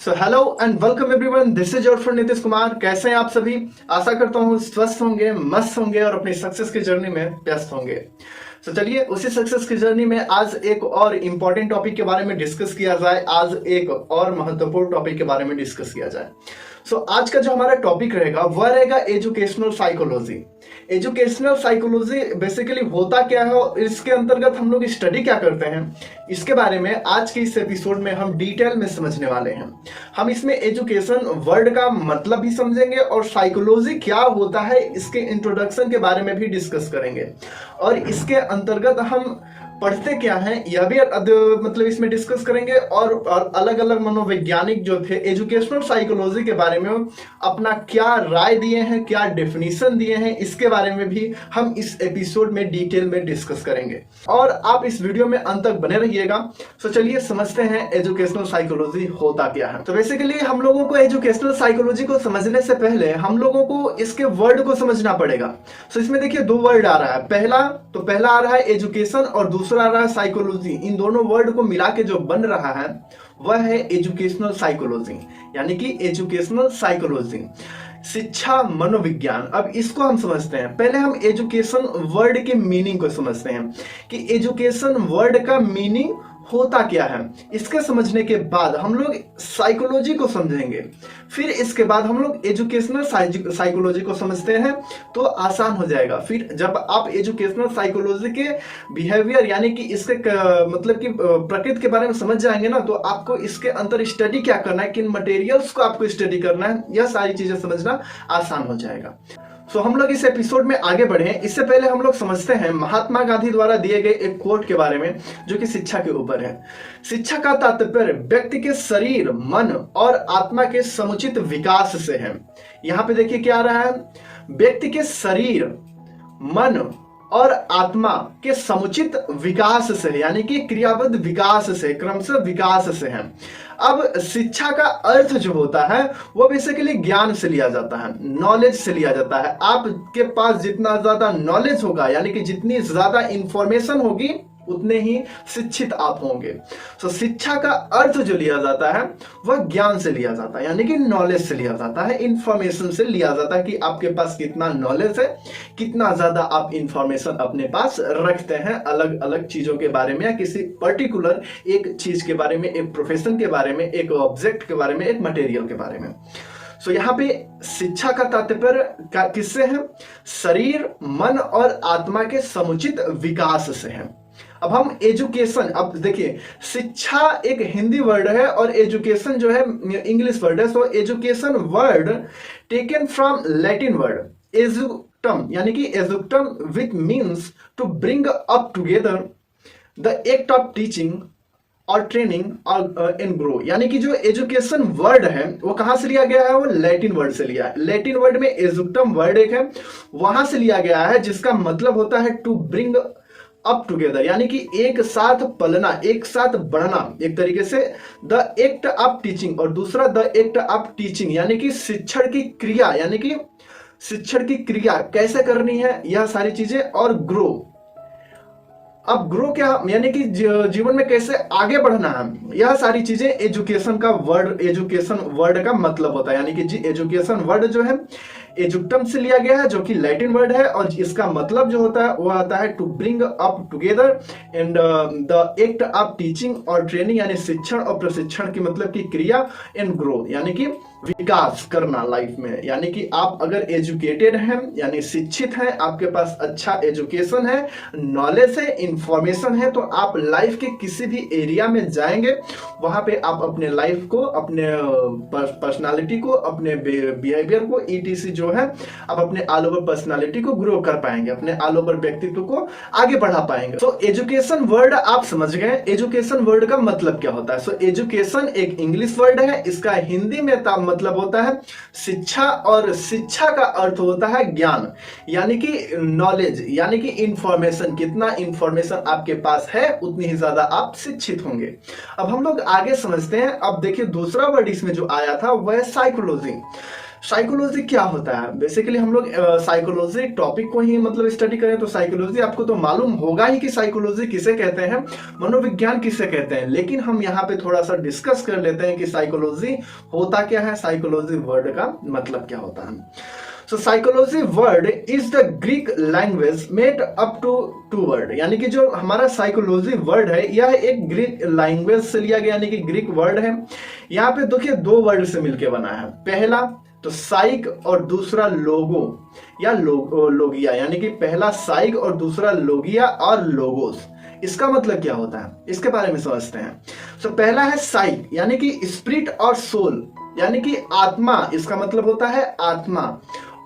So hello and welcome everyone, this is your friend Nitish Kumar. कैसे हैं आप सभी? आशा करता हूँ स्वस्थ होंगे, मस्त होंगे और अपनी सक्सेस की जर्नी में व्यस्त होंगे। तो चलिए उसी सक्सेस की जर्नी में आज एक और इम्पॉर्टेंट टॉपिक के बारे में डिस्कस किया जाए। आज एक और महत्वपूर्ण टॉपिक के बारे में डिस्कस किया जाए। आज का जो हमारा टॉपिक रहेगा वह रहेगा educational psychology. Educational psychology basically होता क्या है और इसके अंतर्गत हम लोग स्टडी क्या करते हैं, इसके बारे में आज के इस एपिसोड में हम डिटेल में समझने वाले हैं। हम इसमें एजुकेशन वर्ड का मतलब भी समझेंगे और साइकोलॉजी क्या होता है इसके इंट्रोडक्शन के बारे में भी डिस्कस करेंगे। और इसके अंतर्गत हम पढ़ते क्या हैं यह भी मतलब इसमें डिस्कस करेंगे। और अलग अलग मनोवैज्ञानिक जो थे एजुकेशनल साइकोलॉजी के बारे में अपना क्या राय दिए हैं, क्या डेफिनेशन दिए हैं, इसके बारे में भी हम इस एपिसोड में डिटेल में डिस्कस करेंगे। और आप इस वीडियो में अंत तक बने रहिएगा। चलिए समझते हैं एजुकेशनल साइकोलॉजी होता क्या है। तो बेसिकली हम लोगों को एजुकेशनल साइकोलॉजी को समझने से पहले हम लोगों को इसके वर्ड को समझना पड़ेगा। इसमें देखिए दो वर्ड आ रहा है। पहला आ रहा है एजुकेशन और दूसरा आ रहा है साइकोलॉजी। इन दोनों वर्ड को मिला के जो बन रहा है वह है एजुकेशनल साइकोलॉजी, यानी कि एजुकेशनल साइकोलॉजी शिक्षा मनोविज्ञान। अब इसको हम समझते हैं। पहले हम एजुकेशन वर्ड के मीनिंग को समझते हैं कि एजुकेशन वर्ड का मीनिंग होता क्या है। इसके समझने के बाद हम लोग साइकोलॉजी को समझेंगे। फिर इसके बाद हम लोग एजुकेशनल साइकोलॉजी को समझते हैं तो आसान हो जाएगा। फिर जब आप एजुकेशनल साइकोलॉजी के बिहेवियर यानी कि इसके मतलब कि प्रकृति के बारे में समझ जाएंगे ना, तो आपको इसके अंदर स्टडी क्या करना है, किन मटेरियल्स को आपको स्टडी करना है, यह सारी चीजें समझना आसान हो जाएगा। हम लोग इस एपिसोड में आगे बढ़े। इससे पहले हम लोग समझते हैं महात्मा गांधी द्वारा दिए गए एक कोट के बारे में जो कि शिक्षा के ऊपर है। शिक्षा का तात्पर्य व्यक्ति के शरीर, मन और आत्मा के समुचित विकास से है। यहाँ पे देखिए क्या आ रहा है, व्यक्ति के शरीर, मन और आत्मा के समुचित विकास से, यानी कि क्रियाबद्ध विकास से, क्रमशः विकास से है। अब शिक्षा का अर्थ जो होता है वो बेसिकली ज्ञान से लिया जाता है, नॉलेज से लिया जाता है। आपके पास जितना ज्यादा नॉलेज होगा, यानी कि जितनी ज्यादा इंफॉर्मेशन होगी उतने ही शिक्षित आप होंगे। शिक्षा का अर्थ जो लिया जाता है वह ज्ञान से लिया जाता है, यानी कि नॉलेज से लिया जाता है, इंफॉर्मेशन से लिया जाता है कि आपके पास कितना नॉलेज है, कितना ज्यादा आप इंफॉर्मेशन अपने पास रखते हैं अलग अलग चीजों के बारे में, या किसी पर्टिकुलर एक चीज के बारे में, एक प्रोफेशन के बारे में, एक ऑब्जेक्ट के बारे में, एक मटेरियल के बारे में। यहाँ पे शिक्षा का तात्पर्य किससे है? शरीर, मन और आत्मा के समुचित विकास से है। अब हम एजुकेशन, अब देखिए शिक्षा एक हिंदी वर्ड है और एजुकेशन जो है इंग्लिश वर्ड है। Education word taken from Latin word educatum, यानी कि educatum which means to bring up together the act of teaching और ट्रेनिंग और इन ग्रो। यानी कि जो एजुकेशन वर्ड है वो कहां से लिया गया है? वो लैटिन वर्ड से लिया है। लैटिन वर्ड में एजुक्टम वर्ड एक है, वहां से लिया गया है, जिसका मतलब होता है टू ब्रिंग अप टुगेदर, यानी कि एक साथ पलना, एक साथ बढ़ना। एक तरीके से द एक्ट ऑफ टीचिंग और दूसरा द एक्ट ऑफ टीचिंग, यानी कि शिक्षण की क्रिया, यानी कि शिक्षण की क्रिया कैसे करनी है, यह सारी चीजें। और ग्रो, अब ग्रो क्या, यानी कि जीवन में कैसे आगे बढ़ना है, यह सारी चीजें एजुकेशन वर्ड का मतलब होता है। यानी कि एजुकेशन वर्ड जो है एजुक्टम से लिया गया है जो कि लैटिन वर्ड है, और इसका मतलब जो होता है वह आता है to bring up together and the act of teaching और ट्रेनिंग, यानी शिक्षण और प्रशिक्षण की मतलब की क्रिया, एंड ग्रो यानी कि विकास करना लाइफ में। यानी कि आप अगर एजुकेटेड हैं, यानी शिक्षित हैं, आपके पास अच्छा एजुकेशन है, नॉलेज है, इंफॉर्मेशन है, तो आप लाइफ के किसी भी एरिया में जाएंगे, वहां पे आप अपने लाइफ को, अपने पर्सनालिटी को, अपने बिहेवियर को, ईटीसी जो है, आप अपने ऑल ओवर पर्सनालिटी को ग्रो कर पाएंगे, अपने ऑल ओवर व्यक्तित्व को आगे बढ़ा पाएंगे। एजुकेशन वर्ड आप समझ गए। एजुकेशन वर्ड का मतलब क्या होता है? एजुकेशन एक इंग्लिश वर्ड है, इसका हिंदी में मतलब होता है शिक्षा, और शिक्षा का अर्थ होता है ज्ञान, यानी कि नॉलेज, यानी कि इंफॉर्मेशन। कितना इंफॉर्मेशन आपके पास है उतनी ही ज्यादा आप शिक्षित होंगे। अब हम लोग आगे समझते हैं। अब देखिए दूसरा वर्ड इसमें जो आया था वह है साइकोलॉजी। साइकोलॉजी क्या होता है? बेसिकली हम लोग साइकोलॉजी टॉपिक को ही मतलब स्टडी करें तो साइकोलॉजी आपको तो मालूम होगा ही कि साइकोलॉजी किसे कहते हैं, मनोविज्ञान किसे कहते हैं, लेकिन हम यहाँ पे थोड़ा सा डिस्कस कर लेते हैं कि साइकोलॉजी होता क्या है, साइकोलॉजी वर्ड का मतलब क्या होता है। So psychology word is the Greek language made up to two word, यानी कि जो हमारा साइकोलॉजी वर्ड है यह एक ग्रीक लैंग्वेज से लिया गया, यानी कि ग्रीक वर्ड है। यहाँ पे देखिए दो वर्ड से मिलके बना है, पहला तो साइक और दूसरा लोगो या लोगिया, यानी कि पहला साइक और दूसरा लोगिया और लोगोस। इसका मतलब क्या होता है इसके बारे में समझते हैं। तो पहला है साइक यानी कि स्पिरिट और सोल, यानी कि आत्मा, इसका मतलब होता है आत्मा।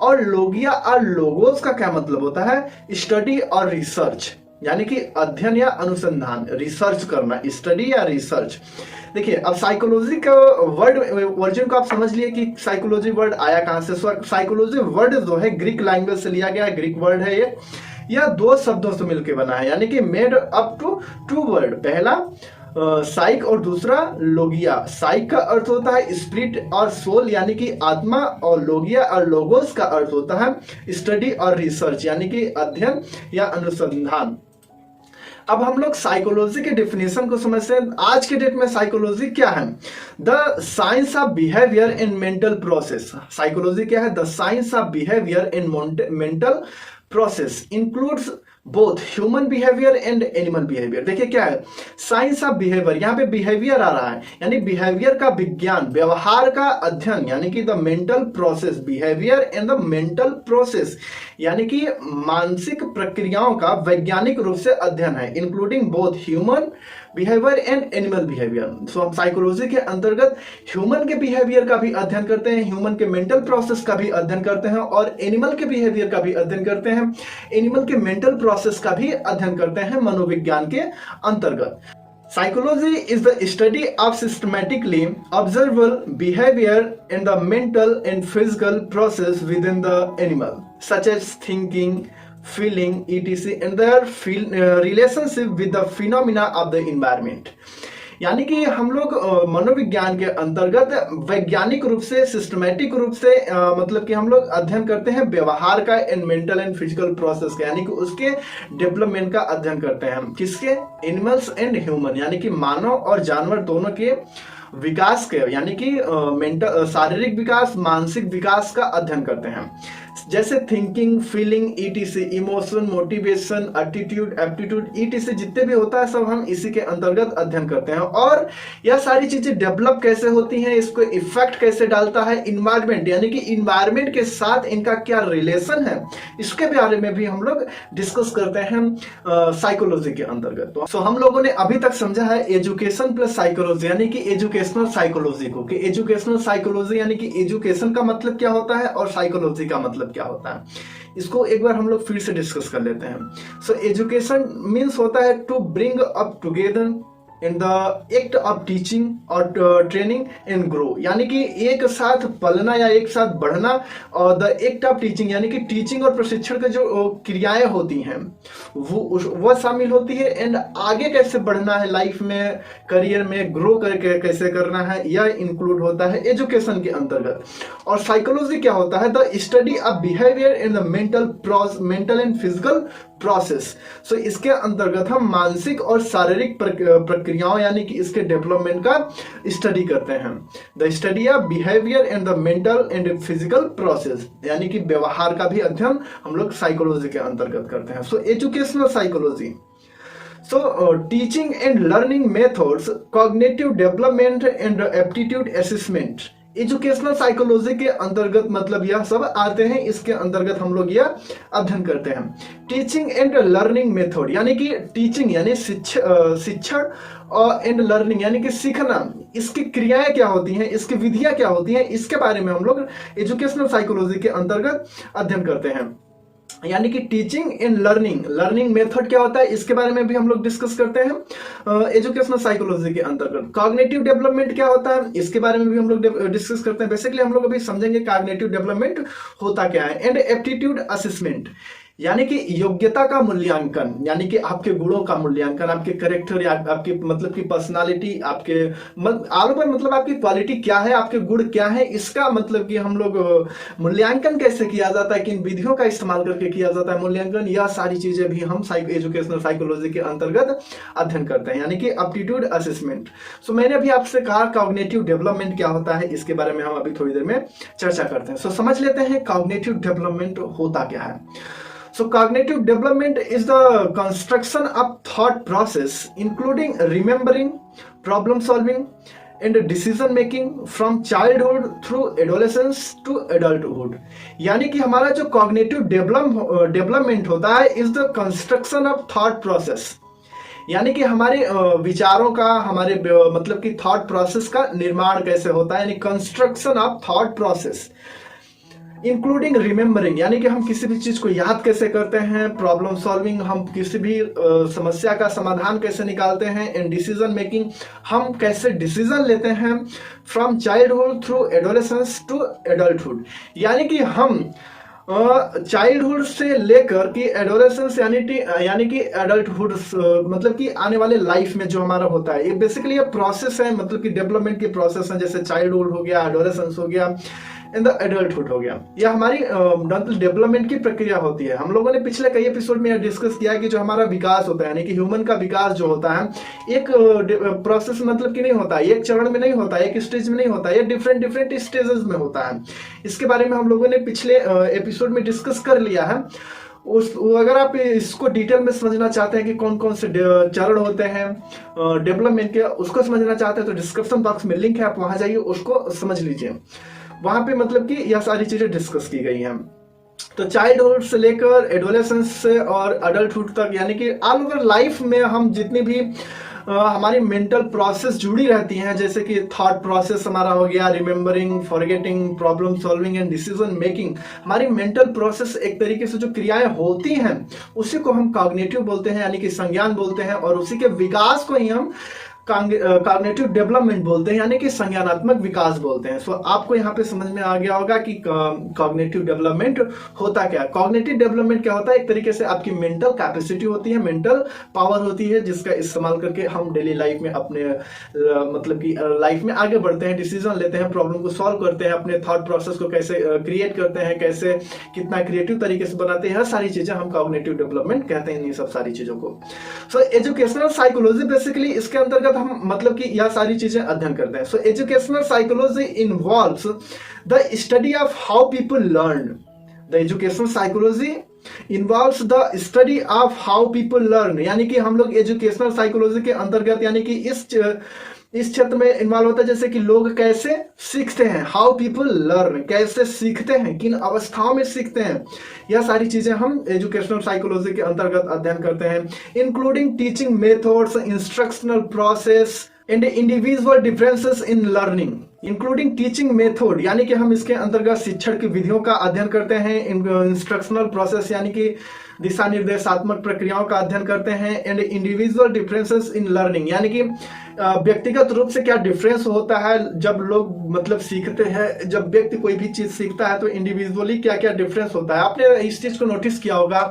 और लोगिया और लोगोस का क्या मतलब होता है, स्टडी और रिसर्च, यानी कि अध्ययन या अनुसंधान, रिसर्च करना, स्टडी या रिसर्च। देखिए अब साइकोलॉजी का वर्ड वर्जन को आप समझ लिए कि साइकोलॉजी वर्ड आया कहां से। साइकोलॉजी वर्ड जो है ग्रीक लैंग्वेज से लिया गया है, ग्रीक वर्ड है ये, यह दो शब्दों से मिलकर बना है, यानी कि made up to two word. पहला साइक और दूसरा लोगिया। साइक का अर्थ होता है स्पिरिट और सोल यानी कि आत्मा, और लोगिया और लोगोस का अर्थ होता है स्टडी और रिसर्च यानी कि अध्ययन या अनुसंधान। अब हम लोग साइकोलॉजी के डेफिनेशन को समझते हैं। आज के डेट में साइकोलॉजी क्या है? The science of behaviour in mental process. Psychology क्या है? The science of behaviour in mental process includes both human behaviour and animal behaviour. देखिए क्या है साइंस ऑफ बिहेवियर, यहाँ पे बिहेवियर आ रहा है, यानी बिहेवियर का विज्ञान, व्यवहार का अध्ययन, यानी कि the mental process, behaviour and the mental process, यानी कि मानसिक प्रक्रियाओं का वैज्ञानिक रूप से अध्ययन है, including both human behaviour and animal behaviour. So हम साइकोलॉजी के अंतर्गत ह्यूमन के बिहेवियर का भी अध्ययन करते हैं, ह्यूमन के मेंटल प्रोसेस का भी अध्ययन करते हैं, और एनिमल के बिहेवियर का भी अध्ययन करते हैं, एनिमल के मेंटल प्रोसेस का भी अध्ययन करते हैं मनोविज्ञान के अंतर्गत। Psychology is the study of systematically observable behavior in the mental and physical process within the animal, such as thinking, feeling, etc., and their relationship with the phenomena of the environment. यानी कि हम लोग मनोविज्ञान के अंतर्गत वैज्ञानिक रूप से, सिस्टमैटिक रूप से मतलब कि हम लोग अध्ययन करते हैं व्यवहार का and mental and physical process का, यानी कि उसके डेवलपमेंट का अध्ययन करते हैं हम। किसके? एनिमल्स एंड ह्यूमन, यानी कि मानव और जानवर दोनों के विकास के, यानी कि मेंटल शारीरिक विकास, मानसिक विकास का अध्ययन करते हैं। जैसे thinking, feeling, etc, emotion, motivation, attitude, aptitude, etc जितने भी होता है सब हम इसी के अंतर्गत अध्ययन करते हैं। और यह सारी चीजें डेवलप कैसे होती हैं, इसको इफेक्ट कैसे डालता है इन्वायरमेंट, यानी कि इन्वायरमेंट के साथ इनका क्या रिलेशन है, इसके बारे में भी हम लोग डिस्कस करते हैं साइकोलॉजी के अंतर्गत। तो हम लोगों ने अभी तक समझा है एजुकेशन प्लस साइकोलॉजी, यानी कि एजुकेशनल साइकोलॉजी को, कि एजुकेशनल साइकोलॉजी यानी कि एजुकेशन का मतलब क्या होता है और साइकोलॉजी का मतलब क्या होता है, इसको एक बार हम लोग फिर से डिस्कस कर लेते हैं। सो एजुकेशन मीन्स होता है to bring up together in the act of teaching और ट्रेनिंग एंड ग्रो, यानी कि एक साथ पलना या एक साथ बढ़ना, और द एक्ट ऑफ टीचिंग यानी कि टीचिंग और प्रशिक्षण के जो क्रियाएं होती हैं वो शामिल होती है, एंड आगे कैसे बढ़ना है लाइफ में, करियर में ग्रो करके कैसे करना है, यह इंक्लूड होता है एजुकेशन के अंतर्गत। और साइकोलॉजी क्या होता है? The study of behaviour in the mental and physical process. So इसके अंतर्गत हम मानसिक और शारीरिक प्रक्रियाओं यानी कि इसके डेवलपमेंट का स्टडी करते हैं। The study of behaviour and the mental and physical process, यानी कि व्यवहार का भी अध्ययन हम लोग साइकोलॉजी के अंतर्गत करते हैं। So educational psychology, so teaching and learning methods, cognitive development and aptitude assessment. Educational psychology के अंतर्गत मतलब यह सब आते हैं, इसके अंतर्गत हम लोग यह अध्ययन करते हैं। टीचिंग एंड लर्निंग मेथड, यानी कि टीचिंग यानी शिक्षण और एंड लर्निंग यानी कि सीखना, इसकी क्रियाएं क्या होती हैं, इसकी विधियां क्या होती हैं, इसके बारे में हम लोग एजुकेशनल साइकोलॉजी के अंतर्गत अध्ययन करते हैं। यानी कि टीचिंग एंड लर्निंग मेथड क्या होता है, इसके बारे में भी हम लोग डिस्कस करते हैं एजुकेशनल साइकोलॉजी के अंतर्गत। कॉग्निटिव डेवलपमेंट क्या होता है, इसके बारे में भी हम लोग डिस्कस करते हैं। बेसिकली हम लोग अभी समझेंगे कॉग्निटिव डेवलपमेंट होता क्या है। एंड एप्टीट्यूड असेसमेंट, यानी कि योग्यता का मूल्यांकन, यानी कि आपके गुणों का मूल्यांकन, आपके करेक्टर या आपकी मतलब की पर्सनालिटी, आपके ऑल ओवर मतलब आपकी क्वालिटी क्या है, आपके गुण क्या है, इसका मतलब कि हम लोग मूल्यांकन कैसे किया जाता है, किन विधियों का इस्तेमाल करके किया जाता है मूल्यांकन, यह सारी चीजें भी हम एजुकेशनल साइकोलॉजी के अंतर्गत अध्ययन करते हैं, यानी कि एप्टीट्यूड असेसमेंट। सो मैंने अभी आपसे कहा कॉग्निटिव डेवलपमेंट क्या होता है, इसके बारे में हम अभी थोड़ी देर में चर्चा करते हैं। सो समझ लेते हैं कॉग्निटिव डेवलपमेंट होता क्या है। So cognitive development is the construction of thought process including remembering, problem solving and decision making from childhood through adolescence to adulthood। यानी कि हमारा जो cognitive development होता है is the construction of thought process, यानी कि हमारे विचारों का, हमारे मतलब कि थॉट प्रोसेस का निर्माण कैसे होता है, यानी construction of thought process including remembering, यानी कि हम किसी भी चीज को याद कैसे करते हैं, प्रॉब्लम सॉल्विंग, हम किसी भी समस्या का समाधान कैसे निकालते हैं, एंड डिसीजन मेकिंग, हम कैसे डिसीजन लेते हैं, from childhood through adolescence to adulthood, यानी कि हम चाइल्डहुड से लेकर कि एडोलेसेंस यानी कि एडल्टहुड मतलब कि आने वाले लाइफ में जो हमारा होता है, ये बेसिकली ये प्रोसेस है, मतलब कि डेवलपमेंट के प्रोसेस है, जैसे चाइल्डहुड हो गया, एडोलेसेंस हो गया, इन द एडल्टहुड हो गया, यह हमारी डेवलपमेंट की प्रक्रिया होती है। हम लोगों ने पिछले कई एपिसोड में डिस्कस किया कि जो हमारा विकास होता है, यानी कि ह्यूमन का विकास जो होता है, एक प्रोसेस मतलब कि नहीं होता है, एक चरण में नहीं होता है, एक स्टेज में नहीं होता है, ये डिफरेंट स्टेजेस में होता है। इसके बारे में हम लोगों ने पिछले एपिसोड में डिस्कस कर लिया है। अगर आप इसको डिटेल में समझना चाहते हैं कि कौन कौन से चरण होते हैं डेवलपमेंट के, उसको समझना चाहते हैं तो डिस्क्रिप्शन बॉक्स में लिंक है, आप वहां जाइए, उसको समझ लीजिए। वहां पे मतलब कि यह सारी चीजें डिस्कस की गई हैं। तो चाइल्डहुड से लेकर एडोलेसेंस से और अडल्टहुड तक, यानी कि ऑल ओवर लाइफ में हम जितनी भी हमारी मेंटल प्रोसेस जुड़ी रहती हैं, जैसे कि थॉट प्रोसेस हमारा हो गया, remembering, forgetting, problem solving and decision making, हमारी मेंटल प्रोसेस एक तरीके से जो क्रियाएं होती हैं उसी को हम कॉग्निटिव बोलते हैं, यानी कि संज्ञान बोलते हैं, और उसी के विकास को ही हम कॉग्निटिव डेवलपमेंट बोलते हैं, यानी कि संज्ञानात्मक विकास बोलते हैं। सो आपको यहाँ पे समझ में आ गया होगा कि कॉग्निटिव डेवलपमेंट होता क्या है। कॉग्निटिव डेवलपमेंट क्या होता है, एक तरीके से आपकी मेंटल कैपेसिटी होती है, मेंटल पावर होती है, जिसका इस्तेमाल करके हम डेली लाइफ में अपने मतलब कि लाइफ में आगे बढ़ते हैं, डिसीजन लेते हैं, प्रॉब्लम को सॉल्व करते हैं, अपने थॉट प्रोसेस को कैसे क्रिएट करते हैं, कैसे कितना क्रिएटिव तरीके से बनाते हैं, सारी चीजें हम कॉग्निटिव डेवलपमेंट कहते हैं, इन सब सारी चीजों को। सो एजुकेशनल साइकोलॉजी बेसिकली इसके अंतर्गत हम मतलब कि यह सारी चीजें अध्ययन करते हैं। So educational psychology involves the study of how people learn. The educational psychology involves the study of how people learn, यानी कि हम लोग एजुकेशनल साइकोलॉजी के अंतर्गत, यानी कि इस क्षेत्र में इन्वॉल्व होता है, जैसे कि लोग कैसे सीखते हैं, हाउ पीपल लर्न, कैसे सीखते हैं, किन अवस्थाओं में सीखते हैं, यह सारी चीजें हम एजुकेशनल साइकोलॉजी के अंतर्गत अध्ययन करते हैं, including teaching methods, instructional process and individual differences in learning, including teaching method, यानी कि हम इसके अंतर्गत शिक्षण की विधियों का अध्ययन करते हैं, इंस्ट्रक्शनल प्रोसेस यानी कि दिशा निर्देशात्मक प्रक्रियाओं का अध्ययन करते हैं, and individual differences in learning, यानी कि व्यक्तिगत रूप से क्या डिफरेंस होता है जब लोग मतलब सीखते हैं, जब व्यक्ति कोई भी चीज सीखता है तो इंडिविजुअली क्या क्या डिफरेंस होता है। आपने इस चीज को नोटिस किया होगा,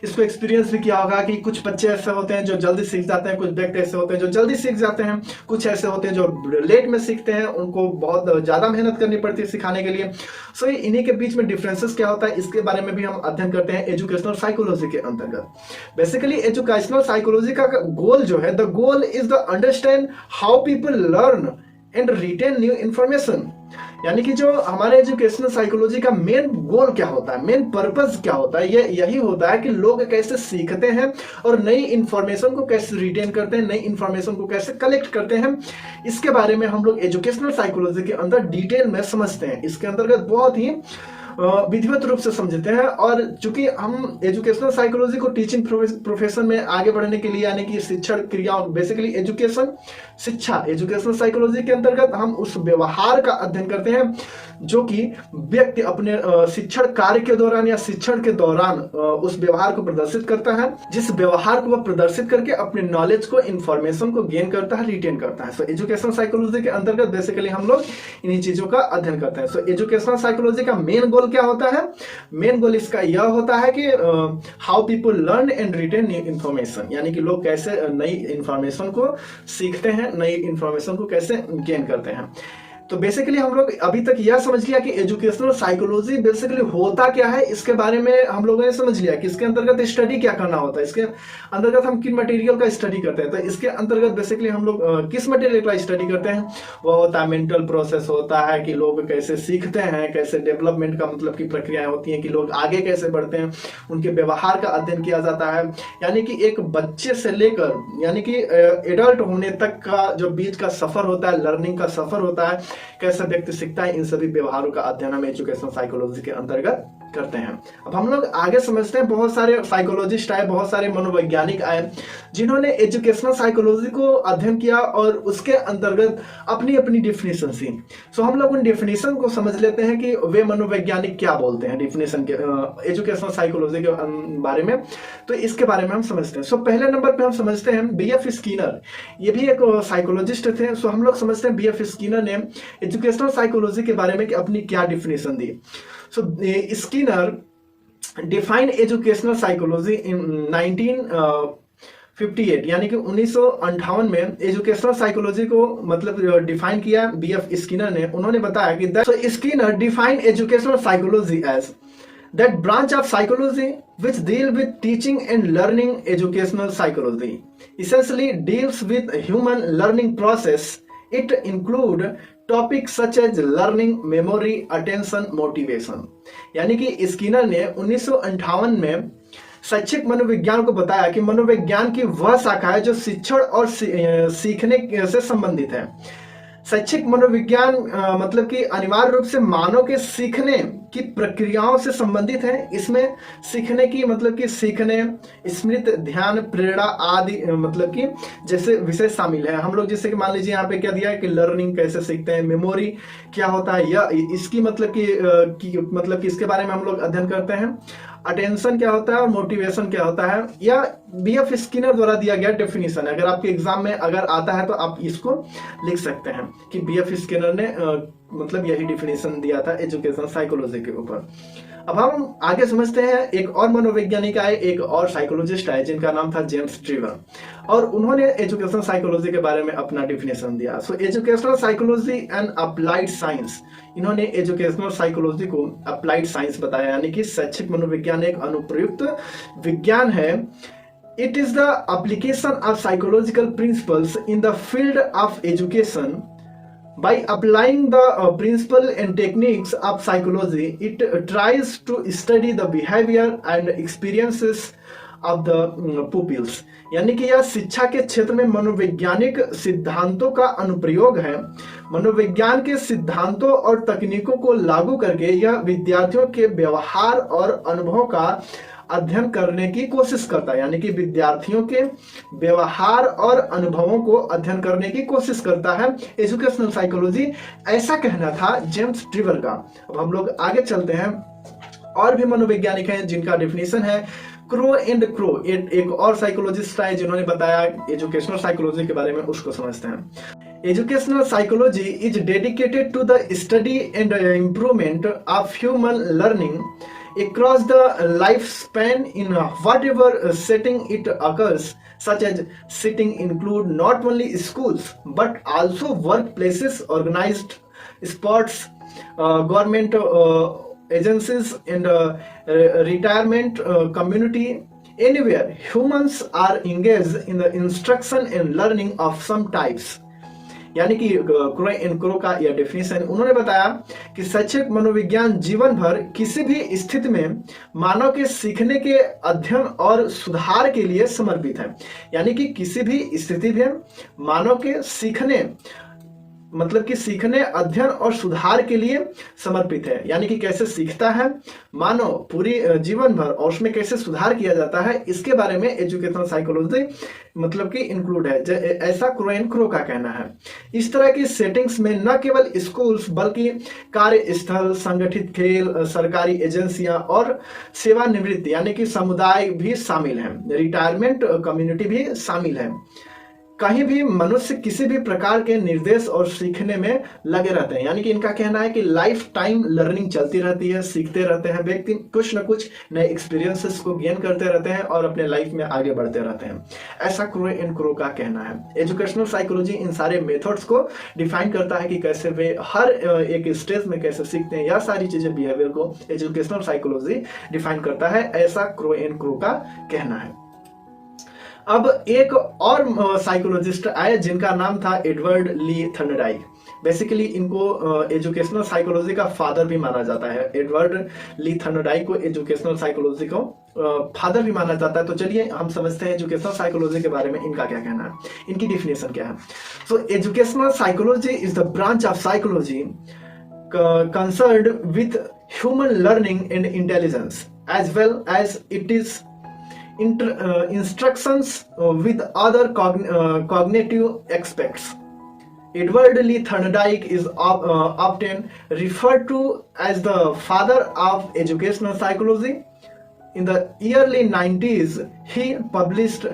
इसको एक्सपीरियंस भी किया होगा कि कुछ बच्चे ऐसे होते हैं जो जल्दी सीख जाते हैं, कुछ व्यक्ति ऐसे होते हैं जो जल्दी सीख जाते हैं, कुछ ऐसे होते हैं जो लेट में सीखते हैं, उनको बहुत ज्यादा मेहनत करनी पड़ती है सिखाने के लिए। सो इन्हीं के बीच में डिफरेंसेस क्या होता है, इसके बारे में भी हम अध्ययन करते हैं एजुकेशनल साइकोलॉजी के अंतर्गत। बेसिकली एजुकेशनल साइकोलॉजी का गोल जो है, the goal is the understand how people learn and retain new information, यानी कि जो हमारे एजुकेशनल साइकोलॉजी का मेन गोल क्या होता है, मेन पर्पस क्या होता है, ये यही होता है कि लोग कैसे सीखते हैं और नई इंफॉर्मेशन को कैसे रिटेन करते हैं, नई इंफॉर्मेशन को कैसे कलेक्ट करते हैं, इसके बारे में हम लोग एजुकेशनल साइकोलॉजी के अंदर डिटेल में समझते हैं। इसके अंतर्गत बहुत ही विधिवत रूप से समझते हैं, और चूंकि हम एजुकेशनल साइकोलॉजी को टीचिंग प्रोफेशन में आगे बढ़ने के लिए, यानी कि शिक्षण क्रियाओं, बेसिकली एजुकेशन शिक्षा, एजुकेशनल साइकोलॉजी के अंतर्गत हम उस व्यवहार का अध्ययन करते हैं जो कि व्यक्ति अपने शिक्षण कार्य के दौरान या शिक्षण के दौरान उस व्यवहार को प्रदर्शित करता है, जिस व्यवहार को वह प्रदर्शित करके अपने नॉलेज को, इंफॉर्मेशन को गेन करता है, रिटेन करता है। सो एजुकेशनल साइकोलॉजी के अंतर्गत बेसिकली हम लोग इन्हीं चीजों का अध्ययन करते हैं। सो एजुकेशनल साइकोलॉजी का मेन गोल गोल क्या होता है? मेन गोल इसका यह होता है कि how people learn and retain new information, यानी कि लोग कैसे नई इन्फॉर्मेशन को सीखते हैं, नई इन्फॉर्मेशन को कैसे गेन करते हैं। तो बेसिकली हम लोग अभी तक यह समझ लिया कि एजुकेशनल साइकोलॉजी बेसिकली होता क्या है, इसके बारे में हम लोगों ने समझ लिया कि इसके अंतर्गत स्टडी क्या करना होता है, इसके अंतर्गत हम किन मटेरियल का स्टडी करते हैं। तो इसके अंतर्गत बेसिकली हम लोग किस मटेरियल का स्टडी करते हैं, वो होता है मेंटल प्रोसेस होता है कि लोग कैसे सीखते हैं, कैसे डेवलपमेंट का मतलब की प्रक्रियाएं होती हैं कि लोग आगे कैसे बढ़ते हैं, उनके व्यवहार का अध्ययन किया जाता है। यानी कि एक बच्चे से लेकर यानी कि एडल्ट होने तक का जो बीच का सफर होता है, लर्निंग का सफर होता है, कैसे व्यक्ति सीखता है, इन सभी व्यवहारों का अध्ययन हम एजुकेशनल साइकोलॉजी के अंतर्गत करते हैं। अब हम लोग आगे समझते हैं, बहुत सारे साइकोलॉजिस्ट आए, बहुत सारे मनोवैज्ञानिक आए जिन्होंने एजुकेशनल साइकोलॉजी को अध्ययन किया और उसके अंतर्गत अपनी अपनी डिफिनेशन दी। सो हम लोग उन डिफिनेशन को समझ लेते हैं कि वे मनोवैज्ञानिक क्या बोलते हैं डिफिनेशन के एजुकेशनल साइकोलॉजी के बारे में। तो इसके बारे में हम समझते हैं। सो पहले नंबर पे हम समझते हैं BF स्किनर, ये भी एक साइकोलॉजिस्ट थे। सो हम लोग समझते हैं BF स्किनर ने एजुकेशनल साइकोलॉजी के बारे में कि अपनी क्या definition the. So Skinner defined educational psychology in 1958, यानी कि 1958 में एजुकेशनल साइकोलॉजी को मतलब डिफाइन किया BF स्किनर ने। उन्होंने बताया कि Skinner defined educational psychology as that branch of psychology which deal with teaching and learning. Educational psychology essentially deals with human learning process. It include topics such as learning, memory, attention, motivation. यानी कि Skinner ने 1958 में शैक्षिक मनोविज्ञान को बताया कि मनोविज्ञान की वह शाखा है जो शिक्षण और सीखने से संबंधित है। शैक्षिक मनोविज्ञान मतलब कि अनिवार्य रूप से मानव के सीखने की प्रक्रियाओं से संबंधित है। इसमें सीखने की मतलब कि सीखने, स्मृति, ध्यान, प्रेरणा आदि मतलब कि जैसे विषय शामिल है। हम लोग जैसे कि मान लीजिए यहाँ पे क्या दिया है कि लर्निंग कैसे सीखते हैं, मेमोरी क्या होता है या इसकी मतलब कि इसके बारे में हम लोग अध्ययन करते हैं, अटेंशन क्या होता है और मोटिवेशन क्या होता है। या BF स्किनर द्वारा दिया गया डेफिनेशन है। अगर आपके एग्जाम में अगर आता है तो आप इसको लिख सकते हैं कि BF स्किनर ने मतलब यही डिफिनेशन दिया था एजुकेशनल साइकोलॉजी के ऊपर। अब हम आगे समझते हैं, एक और मनोवैज्ञानिक आए, एक और साइकोलॉजिस्ट आए जिनका नाम था जेम्स ट्रिवर, और उन्होंने एजुकेशनल साइकोलॉजी के बारे में अपना डिफिनेशन दिया। So educational psychology and applied science, इन्होंने एजुकेशनल साइकोलॉजी को अप्लाइड साइंस बताया, यानी कि शैक्षिक मनोविज्ञान एक अनुप्रयुक्त विज्ञान है। It is the application of psychological principles in the field of education. By applying the principle and techniques of psychology, it tries to study the behavior and experiences of the pupils. यानी कि यह शिक्षा के क्षेत्र में मनोवैज्ञानिक सिद्धांतों का अनुप्रयोग है। मनोविज्ञान के सिद्धांतों और तकनीकों को लागू करके यह विद्यार्थियों के व्यवहार और अनुभव का अध्ययन करने की कोशिश करता है, यानी कि विद्यार्थियों के व्यवहार और अनुभवों को अध्ययन करने की कोशिश करता है एजुकेशनल साइकोलॉजी, ऐसा कहना था जेम्स ट्रिवर का। अब हम लोग आगे चलते हैं, और भी मनोवैज्ञानिक हैं जिनका डेफिनेशन है क्रो एंड क्रो। एक और साइकोलॉजिस्ट है जिन्होंने बताया एजुकेशनल साइकोलॉजी के बारे में, उसको समझते हैं। Educational psychology is dedicated to the study and improvement of human learning across the lifespan in whatever setting it occurs, such as setting include not only schools but also workplaces, organized sports, government agencies, and retirement community. Anywhere humans are engaged in the instruction and learning of some types. यानी कि crow and crow का यह definition उन्होंने बताया कि शैक्षिक मनोविज्ञान जीवन भर किसी भी स्थिति में मानव के सीखने के अध्ययन और सुधार के लिए समर्पित है। यानी कि किसी भी स्थिति में मानव के सीखने मतलब कि सीखने, अध्ययन और सुधार के लिए समर्पित है। यानी कि कैसे सीखता है मानव पूरी जीवन भर और उसमें कैसे सुधार किया जाता है, इसके बारे में एजुकेशनल साइकोलॉजी मतलब कि इंक्लूड है, ऐसा क्रो एंड क्रो का कहना है। इस तरह की सेटिंग्स में न केवल स्कूल्स बल्कि कार्यस्थल, संगठित खेल, सरकारी एजेंसियां और सेवानिवृत्ति यानी कि समुदाय भी शामिल हैं, रिटायरमेंट कम्युनिटी भी शामिल है। कहीं भी मनुष्य किसी भी प्रकार के निर्देश और सीखने में लगे रहते हैं। यानी कि इनका कहना है कि लाइफ टाइम लर्निंग चलती रहती है, सीखते रहते हैं व्यक्ति, कुछ ना कुछ नए एक्सपीरियंसेस को गेन करते रहते हैं और अपने लाइफ में आगे बढ़ते रहते हैं, ऐसा क्रो एंड क्रो का कहना है। एजुकेशनल साइकोलॉजी इन सारे मेथड्स को डिफाइन करता है कि कैसे वे हर एक स्टेज में कैसे सीखते हैं, यह सारी चीजें बिहेवियर को एजुकेशनल साइकोलॉजी डिफाइन करता है, ऐसा क्रो एंड क्रो का कहना है। अब एक और साइकोलॉजिस्ट आए जिनका नाम था एडवर्ड ली थर्नडाइक। बेसिकली इनको एजुकेशनल साइकोलॉजी का फादर भी माना जाता है। एडवर्ड ली थर्नडाइक को एजुकेशनल साइकोलॉजी को फादर भी माना जाता है। तो चलिए हम समझते हैं एजुकेशनल साइकोलॉजी के बारे में इनका क्या कहना है, इनकी डिफिनेशन क्या है। So educational psychology is the branch of psychology concerned with human learning and intelligence, as well as it is instructions with other cognitive aspects. Edward Lee Thorndike is often referred to as the father of educational psychology. In the early 90s, he published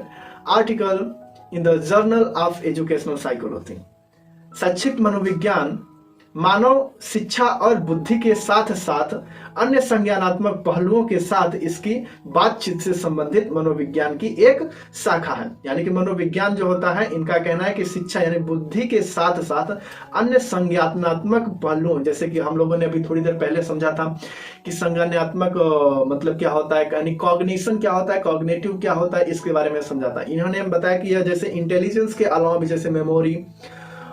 article in the Journal of Educational Psychology. शैक्षिक मनोविज्ञान मानव शिक्षा और बुद्धि के साथ साथ अन्य संज्ञानात्मक पहलुओं के साथ इसकी बातचीत से संबंधित मनोविज्ञान की एक शाखा है। यानी कि मनोविज्ञान जो होता है, इनका कहना है कि शिक्षा यानी बुद्धि के साथ साथ अन्य संज्ञानात्मक पहलुओं, जैसे कि हम लोगों ने अभी थोड़ी देर पहले समझा था कि संज्ञानात्मक मतलब क्या होता है, यानी कॉग्निशन क्या होता है, कॉग्निटिव क्या होता है, इसके बारे में समझा था। इन्होंने बताया कि यह जैसे इंटेलिजेंस के अलावा भी जैसे मेमोरी,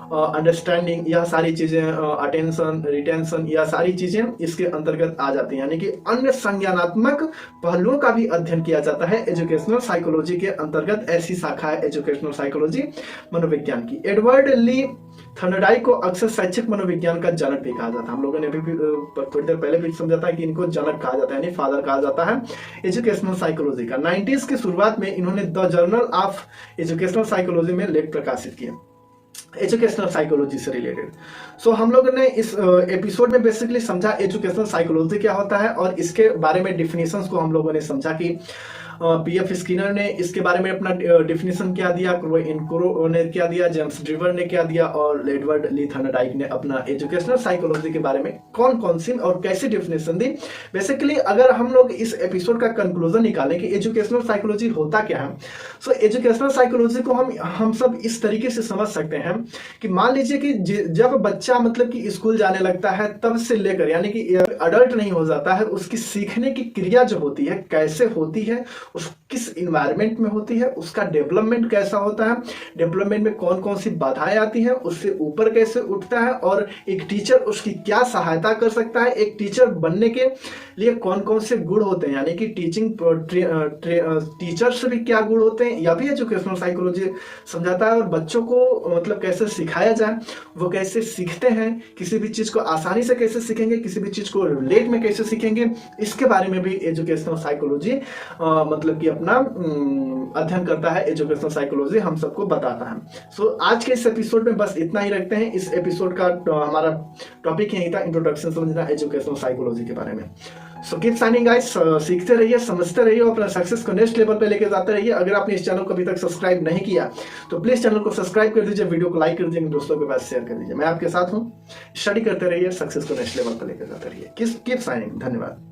अंडरस्टैंडिंग, यह सारी चीजें, अटेंशन, रिटेंशन, यह सारी चीजें इसके अंतर्गत आ जाती हैं। यानी कि अन्य संज्ञानात्मक पहलुओं का भी अध्ययन किया जाता है एजुकेशनल साइकोलॉजी के अंतर्गत। ऐसी शाखा है एजुकेशनल साइकोलॉजी मनोविज्ञान की। एडवर्ड ली थर्नडाइक को अक्सर शैक्षिक मनोविज्ञान का जनक भी कहा जाता है। हम लोगों ने अभी थोड़ी देर पहले भी समझा था कि इनको जनक कहा जाता है, यानी फादर कहा जाता है एजुकेशनल साइकोलॉजी का। 90s की शुरुआत में इन्होंने the journal of educational psychology में लेख प्रकाशित किए एजुकेशनल साइकोलॉजी से रिलेटेड। सो हम लोगों ने इस एपिसोड में बेसिकली समझा एजुकेशनल साइकोलॉजी क्या होता है और इसके बारे में डिफिनेशंस को हम लोगों ने समझा कि पीएफ स्किनर ने इसके बारे में अपना डिफिनेशन क्या दिया, क्रो एंड क्रो ने क्या दिया, जेम्स ड्रीवर ने क्या दिया और एडवर्ड ली थर्नडाइक ने अपना एजुकेशनल साइकोलॉजी के बारे में कौन कौन सी और कैसी डिफिनेशन दी। बेसिकली अगर हम लोग इस एपिसोड का कंक्लूजन निकालें कि एजुकेशनल साइकोलॉजी होता क्या है, सो एजुकेशनल साइकोलॉजी को हम सब इस तरीके से समझ सकते हैं कि मान लीजिए कि जब बच्चा मतलब कि स्कूल जाने लगता है तब से लेकर यानी कि अडल्ट नहीं हो जाता है, उसकी सीखने की क्रिया जो होती है कैसे होती है, उस किस इन्वायरमेंट में होती है, उसका डेवलपमेंट कैसा होता है, डेवलपमेंट में कौन कौन सी बाधाएं आती हैं, उससे ऊपर कैसे उठता है और एक टीचर उसकी क्या सहायता कर सकता है, एक टीचर बनने के लिए कौन कौन से गुण होते हैं, यानी कि टीचर से भी क्या गुण होते हैं, यह भी एजुकेशनल साइकोलॉजी समझाता है। और बच्चों को मतलब कैसे सिखाया जाए, वो कैसे सीखते हैं, किसी भी चीज को आसानी से कैसे सीखेंगे, किसी भी चीज को लेट में कैसे सीखेंगे, इसके बारे में भी एजुकेशनल साइकोलॉजी मतलब कि अपना अध्ययन करता है। एजुकेशनल साइकोलॉजी हम सबको बताता है। सो आज के इस एपिसोड में बस इतना ही रखते हैं। इस एपिसोड का हमारा टॉपिक यही था, इंट्रोडक्शन समझना एजुकेशनल साइकोलॉजी के बारे में। सो कीप साइनिंग गाइस, सीखते रहिए, समझते रहिए, अपना सक्सेस को नेक्स्ट लेवल पे लेके जाते रहिए। अगर आपने इस चैनल को अभी तक सब्सक्राइब नहीं किया तो प्लीज चैनल को सब्सक्राइब कर दीजिए, वीडियो को लाइक कर दीजिए, दोस्तों के पास शेयर कर दीजिए। मैं आपके साथ हूँ, स्टडी करते रहिए, सक्सेस को नेक्स्ट लेवल पे लेके जाते रहिए। कीप साइनिंग, धन्यवाद।